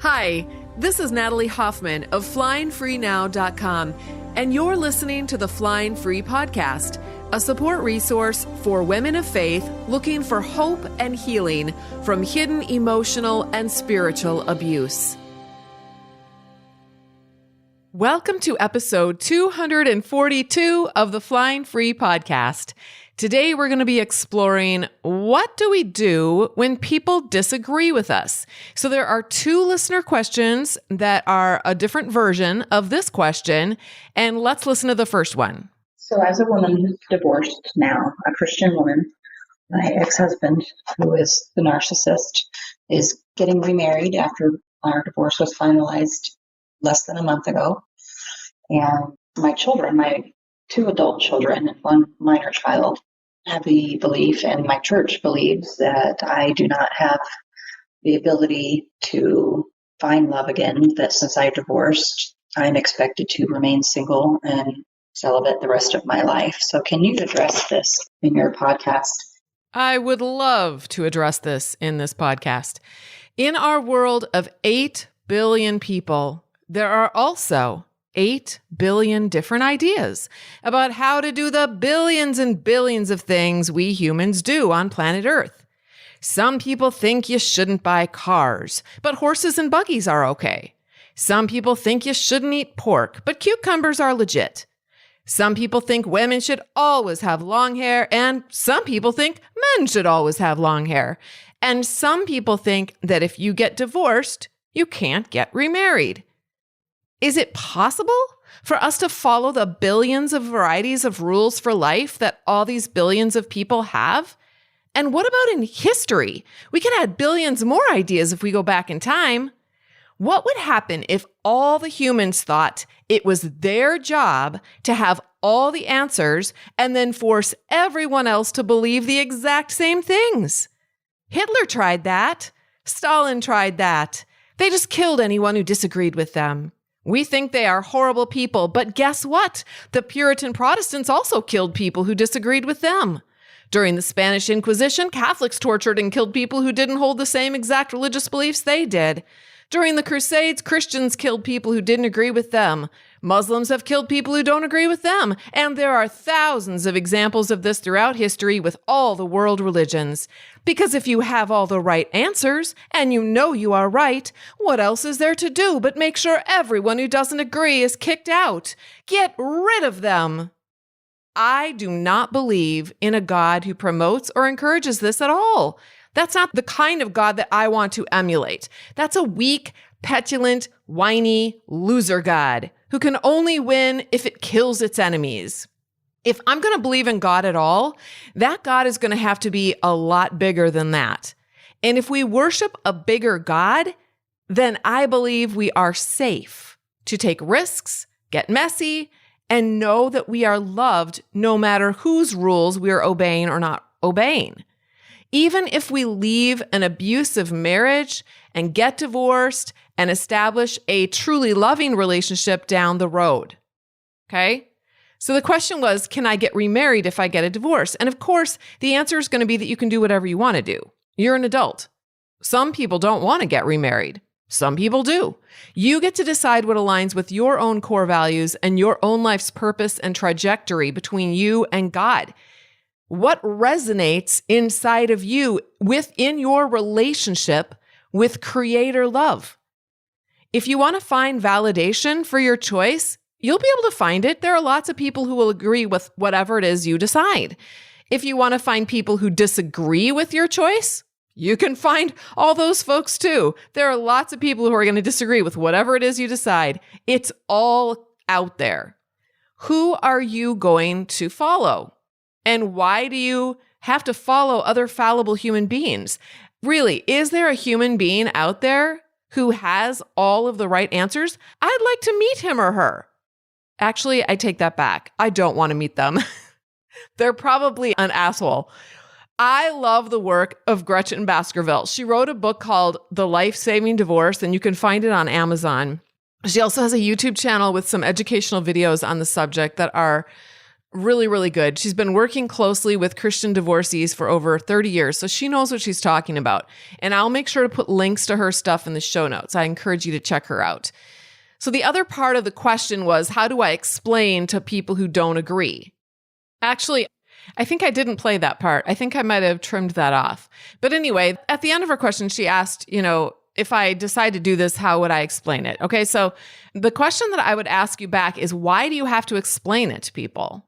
Hi, this is Natalie Hoffman of FlyingFreeNow.com, and you're listening to the Flying Free Podcast, a support resource for women of faith looking for hope and healing from hidden emotional and spiritual abuse. Welcome to episode 242 of the Flying Free Podcast. Today, we're going to be exploring what do we do when people disagree with us? So there are two listener questions that are a different version of this question, and let's listen to the first one. So as a woman who's divorced now, a Christian woman, my ex-husband, who is the narcissist, is getting remarried after our divorce was finalized less than a month ago. And my children, my two adult children and one minor child, have the belief, and my church believes, that I do not have the ability to find love again, that since I divorced, I'm expected to remain single and celibate the rest of my life. So can you address this in your podcast? I would love to address this in this podcast. In our world of 8 billion people, there are also 8 billion different ideas about how to do the billions and billions of things we humans do on planet Earth. Some people think you shouldn't buy cars, but horses and buggies are okay. Some people think you shouldn't eat pork, but cucumbers are legit. Some people think women should always have long hair, and some people think men should always have long hair. And some people think that if you get divorced, you can't get remarried. Is it possible for us to follow the billions of varieties of rules for life that all these billions of people have? And what about in history? We can add billions more ideas if we go back in time. What would happen if all the humans thought it was their job to have all the answers and then force everyone else to believe the exact same things? Hitler tried that. Stalin tried that. They just killed anyone who disagreed with them. We think they are horrible people, but guess what? The Puritan Protestants also killed people who disagreed with them. During the Spanish Inquisition, Catholics tortured and killed people who didn't hold the same exact religious beliefs they did. During the Crusades, Christians killed people who didn't agree with them. Muslims have killed people who don't agree with them. And there are thousands of examples of this throughout history with all the world religions. Because if you have all the right answers, and you know you are right, what else is there to do but make sure everyone who doesn't agree is kicked out? Get rid of them. I do not believe in a God who promotes or encourages this at all. That's not the kind of God that I want to emulate. That's a weak, petulant, whiny, loser God who can only win if it kills its enemies. If I'm going to believe in God at all, that God is going to have to be a lot bigger than that. And if we worship a bigger God, then I believe we are safe to take risks, get messy, and know that we are loved no matter whose rules we are obeying or not obeying. Even if we leave an abusive marriage and get divorced and establish a truly loving relationship down the road. Okay? So the question was, can I get remarried if I get a divorce? And of course, the answer is going to be that you can do whatever you want to do. You're an adult. Some people don't want to get remarried. Some people do. You get to decide what aligns with your own core values and your own life's purpose and trajectory between you and God. What resonates inside of you within your relationship with Creator love? If you want to find validation for your choice, you'll be able to find it. There are lots of people who will agree with whatever it is you decide. If you want to find people who disagree with your choice, you can find all those folks too. There are lots of people who are going to disagree with whatever it is you decide. It's all out there. Who are you going to follow? And why do you have to follow other fallible human beings? Really, is there a human being out there who has all of the right answers? I'd like to meet him or her. Actually, I take that back. I don't want to meet them. They're probably an asshole. I love the work of Gretchen Baskerville. She wrote a book called The Life-Saving Divorce, and you can find it on Amazon. She also has a YouTube channel with some educational videos on the subject that are really, really good. She's been working closely with Christian divorcees for over 30 years, so she knows what she's talking about. And I'll make sure to put links to her stuff in the show notes. I encourage you to check her out. So the other part of the question was, how do I explain to people who don't agree? Actually, I think I didn't play that part. I think I might have trimmed that off. But anyway, at the end of her question, she asked, if I decide to do this, how would I explain it? Okay, so the question that I would ask you back is, why do you have to explain it to people?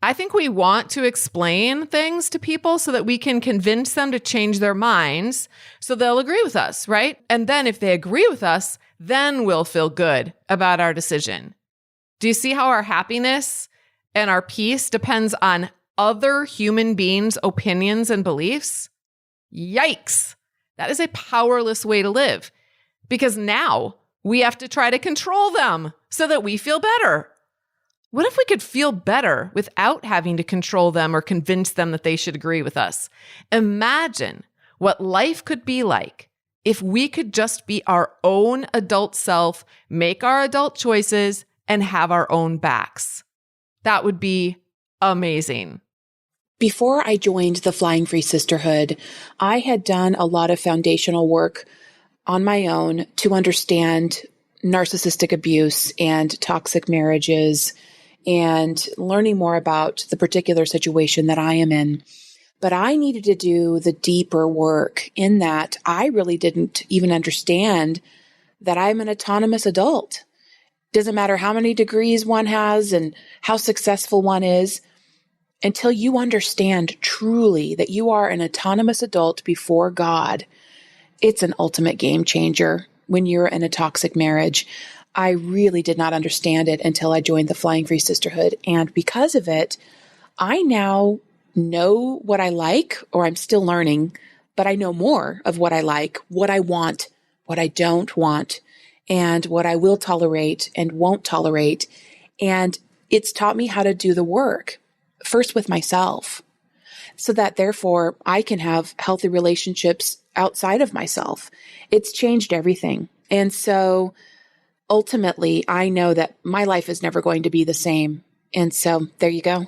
I think we want to explain things to people so that we can convince them to change their minds so they'll agree with us, right? And then if they agree with us, then we'll feel good about our decision. Do you see how our happiness and our peace depends on other human beings' opinions and beliefs? Yikes. That is a powerless way to live, because now we have to try to control them so that we feel better. What if we could feel better without having to control them or convince them that they should agree with us? Imagine what life could be like if we could just be our own adult self, make our adult choices, and have our own backs. That would be amazing. Before I joined the Flying Free Sisterhood, I had done a lot of foundational work on my own to understand narcissistic abuse and toxic marriages and learning more about the particular situation that I am in. But I needed to do the deeper work in that I really didn't even understand that I'm an autonomous adult. Doesn't matter how many degrees one has and how successful one is, until you understand truly that you are an autonomous adult before God. It's an ultimate game changer when you're in a toxic marriage. I really did not understand it until I joined the Flying Free Sisterhood. And because of it, I now know what I like, or I'm still learning, but I know more of what I like, what I want, what I don't want, and what I will tolerate and won't tolerate. And it's taught me how to do the work, first with myself, so that therefore I can have healthy relationships outside of myself. It's changed everything. And so ultimately, I know that my life is never going to be the same. And so there you go.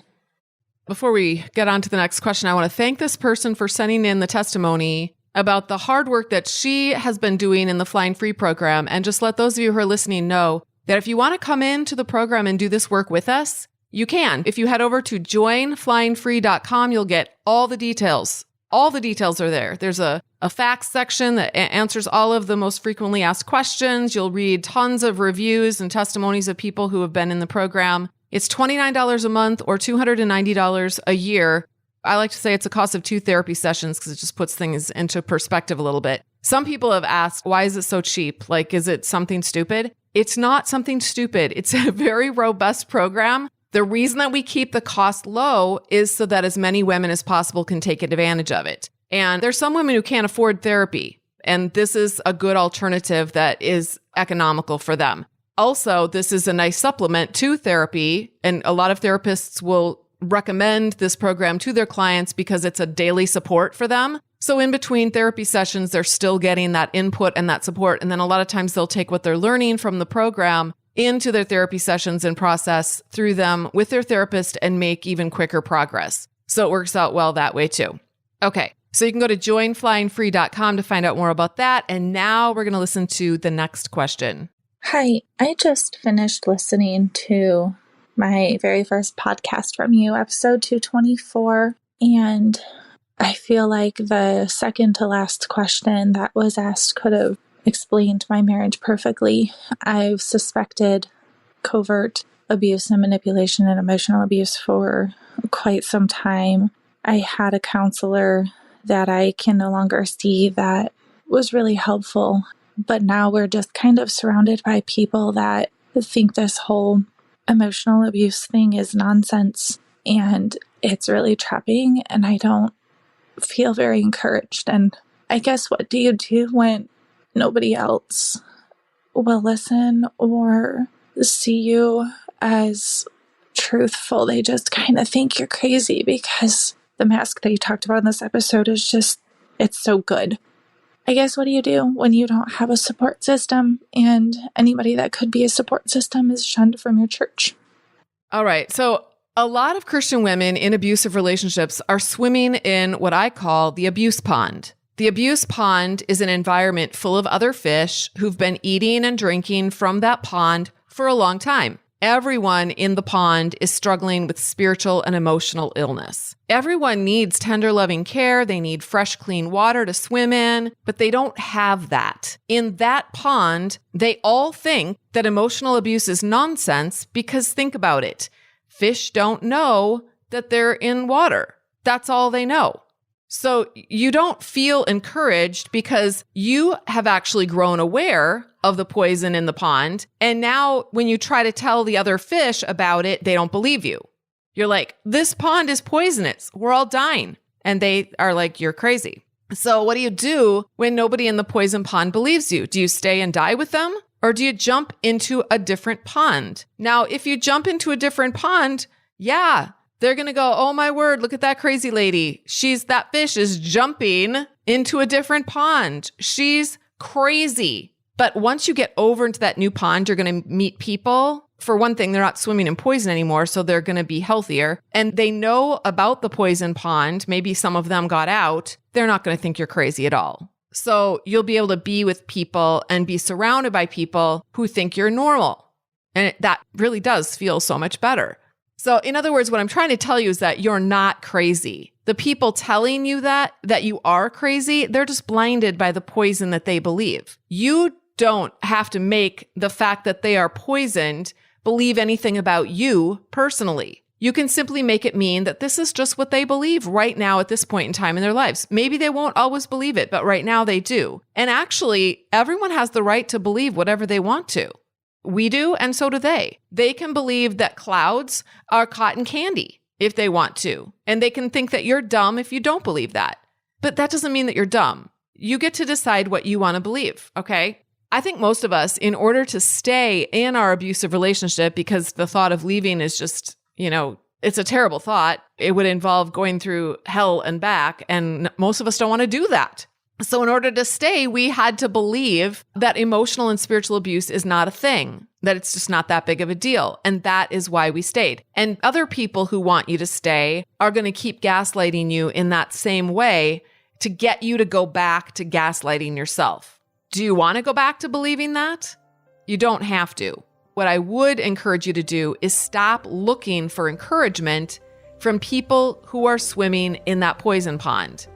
Before we get on to the next question, I want to thank this person for sending in the testimony about the hard work that she has been doing in the Flying Free program. And just let those of you who are listening know that if you want to come into the program and do this work with us, you can. If you head over to joinflyingfree.com, you'll get all the details. All the details are there. There's a facts section that answers all of the most frequently asked questions. You'll read tons of reviews and testimonies of people who have been in the program. It's $29 a month or $290 a year. I like to say it's a cost of 2 therapy sessions because it just puts things into perspective a little bit. Some people have asked, why is it so cheap? Like, is it something stupid? It's not something stupid. It's a very robust program. The reason that we keep the cost low is so that as many women as possible can take advantage of it. And there's some women who can't afford therapy, and this is a good alternative that is economical for them. Also, this is a nice supplement to therapy, and a lot of therapists will recommend this program to their clients because it's a daily support for them. So in between therapy sessions, they're still getting that input and that support. And then a lot of times they'll take what they're learning from the program into their therapy sessions and process through them with their therapist and make even quicker progress. So it works out well that way too. Okay, so you can go to joinflyingfree.com to find out more about that. And now we're going to listen to the next question. Hi, I just finished listening to my very first podcast from you, episode 224, and I feel like the second to last question that was asked could have explained my marriage perfectly. I've suspected covert abuse and manipulation and emotional abuse for quite some time. I had a counselor that I can no longer see that was really helpful, but now we're just kind of surrounded by people that think this whole emotional abuse thing is nonsense, and it's really trapping, and I don't feel very encouraged. And I guess, what do you do when nobody else will listen or see you as truthful? They just kind of think you're crazy because the mask that you talked about in this episode is just, it's so good. I guess, what do you do when you don't have a support system and anybody that could be a support system is shunned from your church? All right. So a lot of Christian women in abusive relationships are swimming in what I call the abuse pond. The abuse pond is an environment full of other fish who've been eating and drinking from that pond for a long time. Everyone in the pond is struggling with spiritual and emotional illness. Everyone needs tender, loving care. They need fresh, clean water to swim in, but they don't have that. In that pond, they all think that emotional abuse is nonsense because think about it. Fish don't know that they're in water. That's all they know. So you don't feel encouraged because you have actually grown aware of the poison in the pond. And now when you try to tell the other fish about it, they don't believe you. You're like, this pond is poisonous. We're all dying. And they are like, you're crazy. So what do you do when nobody in the poison pond believes you? Do you stay and die with them? Or do you jump into a different pond? Now, if you jump into a different pond, yeah, they're going to go, oh my word, look at that crazy lady. That fish is jumping into a different pond. She's crazy. But once you get over into that new pond, you're going to meet people. For one thing, they're not swimming in poison anymore, so they're going to be healthier. And they know about the poison pond. Maybe some of them got out. They're not going to think you're crazy at all. So you'll be able to be with people and be surrounded by people who think you're normal. And that really does feel so much better. So in other words, what I'm trying to tell you is that you're not crazy. The people telling you that you are crazy, they're just blinded by the poison that they believe. You don't have to make the fact that they are poisoned believe anything about you personally. You can simply make it mean that this is just what they believe right now at this point in time in their lives. Maybe they won't always believe it, but right now they do. And actually, everyone has the right to believe whatever they want to. We do, and so do they. They can believe that clouds are cotton candy if they want to. And they can think that you're dumb if you don't believe that. But that doesn't mean that you're dumb. You get to decide what you want to believe, okay? I think most of us, in order to stay in our abusive relationship, because the thought of leaving is just, it's a terrible thought. It would involve going through hell and back, and most of us don't want to do that. So in order to stay, we had to believe that emotional and spiritual abuse is not a thing, that it's just not that big of a deal. And that is why we stayed. And other people who want you to stay are going to keep gaslighting you in that same way to get you to go back to gaslighting yourself. Do you want to go back to believing that? You don't have to. What I would encourage you to do is stop looking for encouragement from people who are swimming in that poison pond.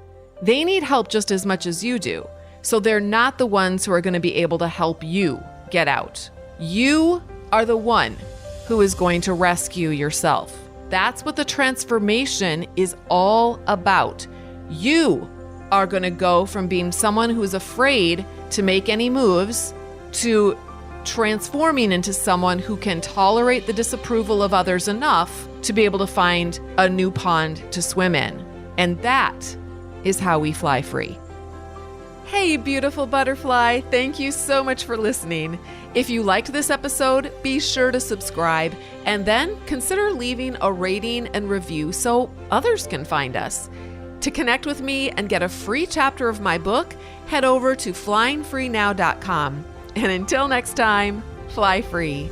They need help just as much as you do. So they're not the ones who are going to be able to help you get out. You are the one who is going to rescue yourself. That's what the transformation is all about. You are going to go from being someone who's afraid to make any moves to transforming into someone who can tolerate the disapproval of others enough to be able to find a new pond to swim in. And that is how we fly free. Hey, beautiful butterfly. Thank you so much for listening. If you liked this episode, be sure to subscribe and then consider leaving a rating and review so others can find us. To connect with me and get a free chapter of my book, head over to flyingfreenow.com. And until next time, fly free.